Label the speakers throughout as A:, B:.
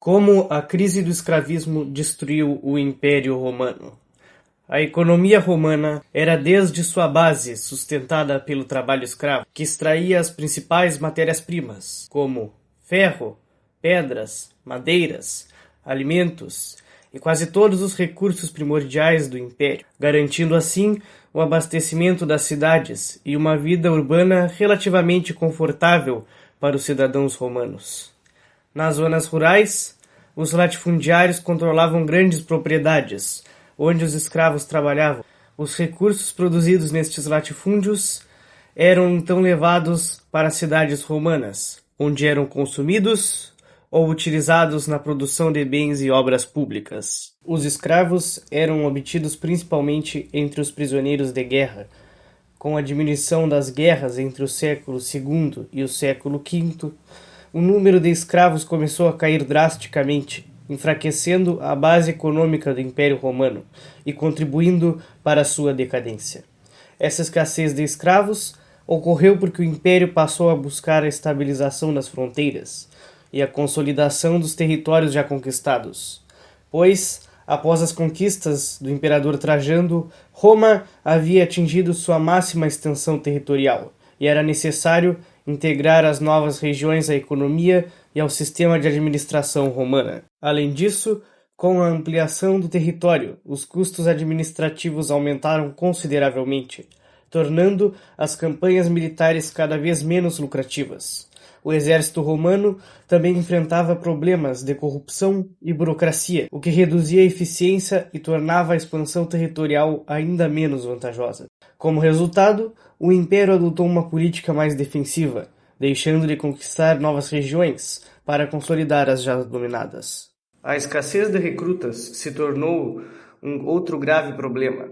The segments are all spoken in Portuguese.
A: Como a crise do escravismo destruiu o Império Romano. A economia romana era desde sua base sustentada pelo trabalho escravo, que extraía as principais matérias-primas, como ferro, pedras, madeiras, alimentos e quase todos os recursos primordiais do império, garantindo assim o abastecimento das cidades e uma vida urbana relativamente confortável para os cidadãos romanos. Nas zonas rurais, os latifundiários controlavam grandes propriedades, onde os escravos trabalhavam. Os recursos produzidos nestes latifúndios eram então levados para as cidades romanas, onde eram consumidos ou utilizados na produção de bens e obras públicas. Os escravos eram obtidos principalmente entre os prisioneiros de guerra. Com a diminuição das guerras entre o século II e o século V, o número de escravos começou a cair drasticamente, enfraquecendo a base econômica do Império Romano e contribuindo para a sua decadência. Essa escassez de escravos ocorreu porque o Império passou a buscar a estabilização das fronteiras e a consolidação dos territórios já conquistados, pois, após as conquistas do imperador Trajano, Roma havia atingido sua máxima extensão territorial e era necessário integrar as novas regiões à economia e ao sistema de administração romana. Além disso, com a ampliação do território, os custos administrativos aumentaram consideravelmente, tornando as campanhas militares cada vez menos lucrativas. O exército romano também enfrentava problemas de corrupção e burocracia, o que reduzia a eficiência e tornava a expansão territorial ainda menos vantajosa. Como resultado, o Império adotou uma política mais defensiva, deixando de conquistar novas regiões para consolidar as já dominadas. A escassez de recrutas se tornou um outro grave problema.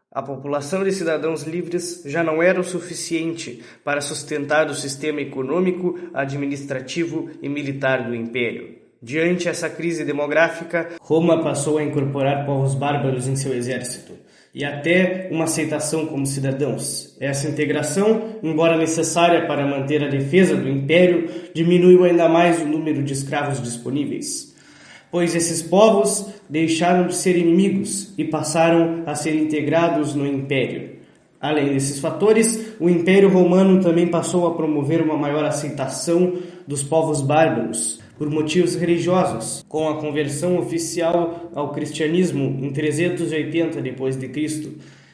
A: A população de cidadãos livres já não era o suficiente para sustentar o sistema econômico, administrativo e militar do Império. Diante essa crise demográfica, Roma passou a incorporar povos bárbaros em seu exército e até uma aceitação como cidadãos. Essa integração, embora necessária para manter a defesa do Império, diminuiu ainda mais o número de escravos disponíveis, pois esses povos deixaram de ser inimigos e passaram a ser integrados no Império. Além desses fatores, o Império Romano também passou a promover uma maior aceitação dos povos bárbaros, por motivos religiosos, com a conversão oficial ao cristianismo em 380 d.C.,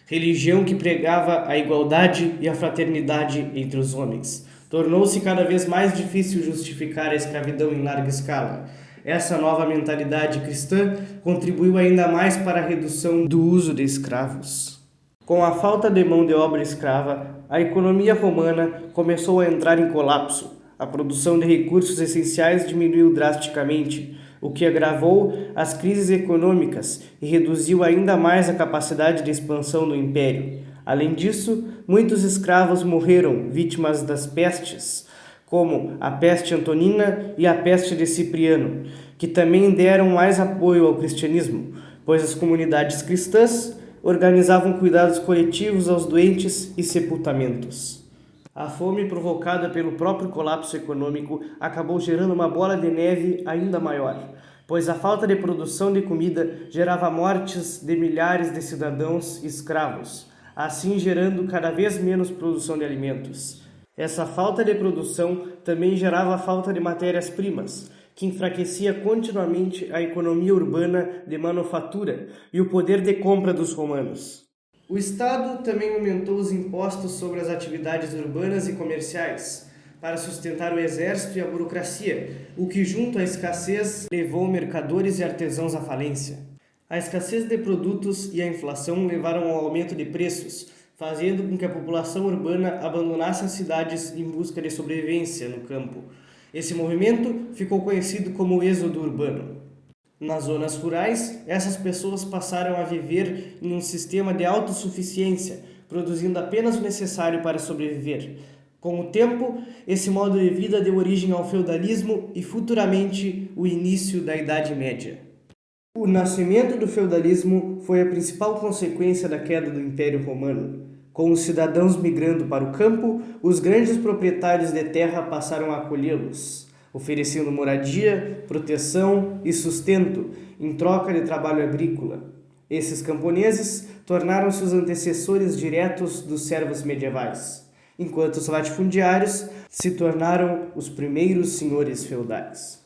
A: religião que pregava a igualdade e a fraternidade entre os homens. Tornou-se cada vez mais difícil justificar a escravidão em larga escala. Essa nova mentalidade cristã contribuiu ainda mais para a redução do uso de escravos. Com a falta de mão de obra escrava, a economia romana começou a entrar em colapso. A produção de recursos essenciais diminuiu drasticamente, o que agravou as crises econômicas e reduziu ainda mais a capacidade de expansão do império. Além disso, muitos escravos morreram vítimas das pestes, como a peste antonina e a peste de Cipriano, que também deram mais apoio ao cristianismo, pois as comunidades cristãs organizavam cuidados coletivos aos doentes e sepultamentos. A fome provocada pelo próprio colapso econômico acabou gerando uma bola de neve ainda maior, pois a falta de produção de comida gerava mortes de milhares de cidadãos escravos, assim gerando cada vez menos produção de alimentos. Essa falta de produção também gerava a falta de matérias-primas, que enfraquecia continuamente a economia urbana de manufatura e o poder de compra dos romanos. O Estado também aumentou os impostos sobre as atividades urbanas e comerciais, para sustentar o exército e a burocracia, o que, junto à escassez, levou mercadores e artesãos à falência. A escassez de produtos e a inflação levaram ao aumento de preços, fazendo com que a população urbana abandonasse as cidades em busca de sobrevivência no campo. Esse movimento ficou conhecido como êxodo urbano. Nas zonas rurais, essas pessoas passaram a viver em um sistema de autossuficiência, produzindo apenas o necessário para sobreviver. Com o tempo, esse modo de vida deu origem ao feudalismo e futuramente o início da Idade Média. O nascimento do feudalismo foi a principal consequência da queda do Império Romano. Com os cidadãos migrando para o campo, os grandes proprietários de terra passaram a acolhê-los. oferecendo moradia, proteção e sustento em troca de trabalho agrícola. Esses camponeses tornaram-se os antecessores diretos dos servos medievais, enquanto os latifundiários se tornaram os primeiros senhores feudais.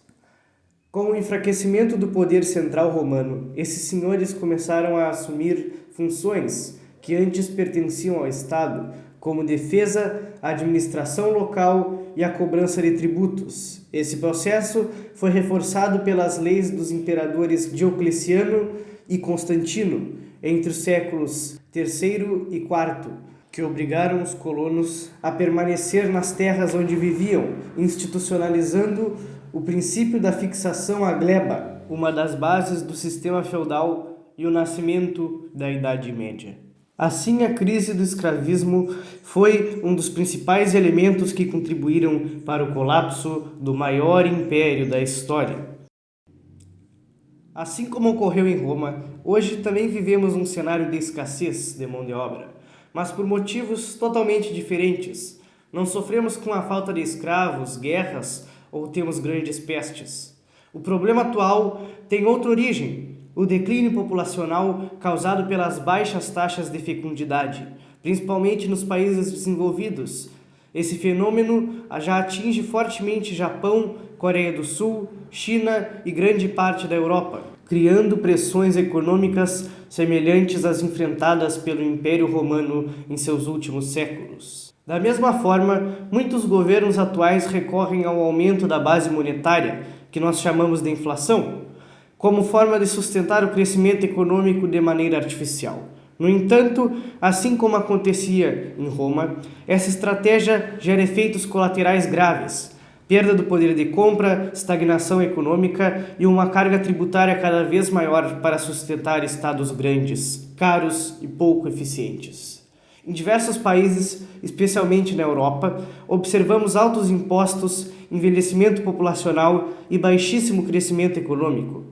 A: Com o enfraquecimento do poder central romano, esses senhores começaram a assumir funções que antes pertenciam ao Estado, como defesa, a administração local e a cobrança de tributos. Esse processo foi reforçado pelas leis dos imperadores Diocleciano e Constantino, entre os séculos III e IV, que obrigaram os colonos a permanecer nas terras onde viviam, institucionalizando o princípio da fixação à gleba, uma das bases do sistema feudal e o nascimento da Idade Média. Assim, a crise do escravismo foi um dos principais elementos que contribuíram para o colapso do maior império da história. Assim como ocorreu em Roma, hoje também vivemos um cenário de escassez de mão de obra, mas por motivos totalmente diferentes. Não sofremos com a falta de escravos, guerras ou temos grandes pestes. O problema atual tem outra origem: o declínio populacional causado pelas baixas taxas de fecundidade, principalmente nos países desenvolvidos. Esse fenômeno já atinge fortemente Japão, Coreia do Sul, China e grande parte da Europa, criando pressões econômicas semelhantes às enfrentadas pelo Império Romano em seus últimos séculos. Da mesma forma, muitos governos atuais recorrem ao aumento da base monetária, que nós chamamos de inflação, como forma de sustentar o crescimento econômico de maneira artificial. No entanto, assim como acontecia em Roma, essa estratégia gera efeitos colaterais graves: perda do poder de compra, estagnação econômica e uma carga tributária cada vez maior para sustentar estados grandes, caros e pouco eficientes. Em diversos países, especialmente na Europa, observamos altos impostos, envelhecimento populacional e baixíssimo crescimento econômico.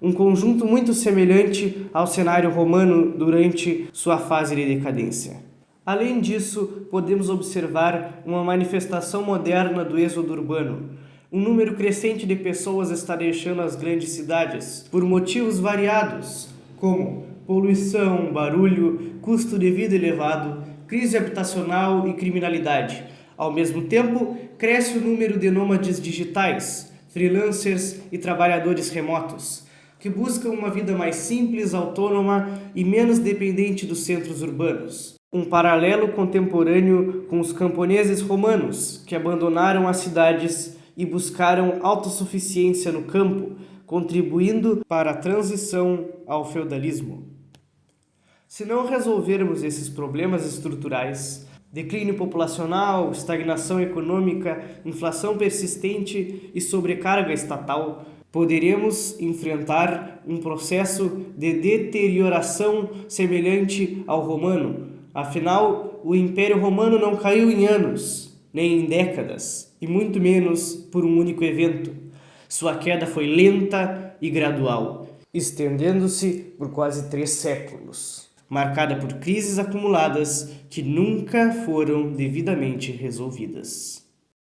A: Um conjunto muito semelhante ao cenário romano durante sua fase de decadência. Além disso, podemos observar uma manifestação moderna do êxodo urbano. Um número crescente de pessoas está deixando as grandes cidades por motivos variados, como poluição, barulho, custo de vida elevado, crise habitacional e criminalidade. Ao mesmo tempo, cresce o número de nômades digitais, freelancers e trabalhadores remotos, que buscam uma vida mais simples, autônoma e menos dependente dos centros urbanos. Um paralelo contemporâneo com os camponeses romanos, que abandonaram as cidades e buscaram autossuficiência no campo, contribuindo para a transição ao feudalismo. Se não resolvermos esses problemas estruturais, declínio populacional, estagnação econômica, inflação persistente e sobrecarga estatal, poderemos enfrentar um processo de deterioração semelhante ao romano. Afinal, o Império Romano não caiu em anos, nem em décadas, e muito menos por um único evento. Sua queda foi lenta e gradual, estendendo-se por quase 3 séculos, marcada por crises acumuladas que nunca foram devidamente resolvidas.